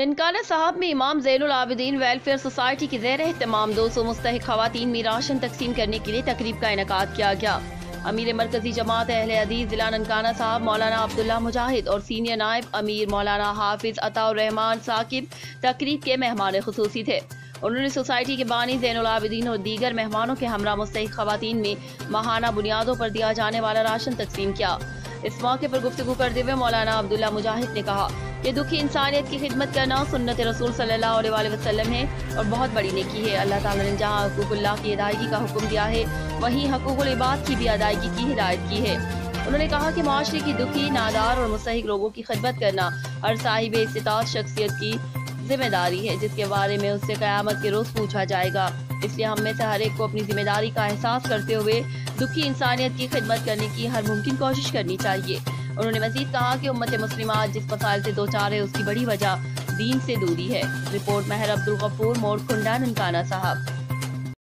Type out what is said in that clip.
ननकाना साहब में इमाम ज़ैनुल आबिदीन वेलफेयर सोसाइटी की ज़ेर एहतमाम 200 मुस्तहिक खवातीन में राशन तकसीम करने के लिए तकरीब का इनेकाद किया गया। अमीर मरकजी जमात अहले हदीस जिला ननकाना साहब मौलाना अब्दुल्ला मुजाहिद और सीनियर नायब अमीर मौलाना हाफिज अताउर रहमान साकिब तकरीब के मेहमान खुसूसी थे। उन्होंने सोसाइटी के बानी ज़ैनुल आबिदीन और दीगर मेहमानों के हमरा मुस्तहिक खवातीन में माहाना बुनियादों पर दिया जाने वाला राशन तकसीम किया। इस मौके पर गुफ्तगू करते हुए मौलाना अब्दुल्ला मुजाहिद ने कहा कि दुखी इंसानियत की खिदमत करना सुन्नत रसूल सल्लल्लाहु अलैहि वसल्लम है और बहुत बड़ी नेकी है। अल्लाह ताला ने जहाँ हकूकुल्लाह की अदायगी का हुक्म दिया है वहीं हकूकुल इबाद की भी अदायगी की हिदायत की है। उन्होंने कहा कि माशरे की दुखी, नादार और मुस्तहिक लोगों की खिदमत करना हर साहिब इस्तिताअत शख्सियत की जिम्मेदारी है, जिसके बारे में उससे क़यामत के रोज़ पूछा जाएगा। इसलिए हम में से हर एक को अपनी जिम्मेदारी का एहसास करते हुए दुखी इंसानियत की खिदमत करने की हर मुमकिन कोशिश करनी चाहिए। उन्होंने मज़ीद कहा कि उम्मत मुस्लिमा आज जिस मसाइल से दो चार है उसकी बड़ी वजह दीन से दूरी है। रिपोर्ट महर अब्दुल गफूर, मोड़ कुंडा, ननकाना साहब।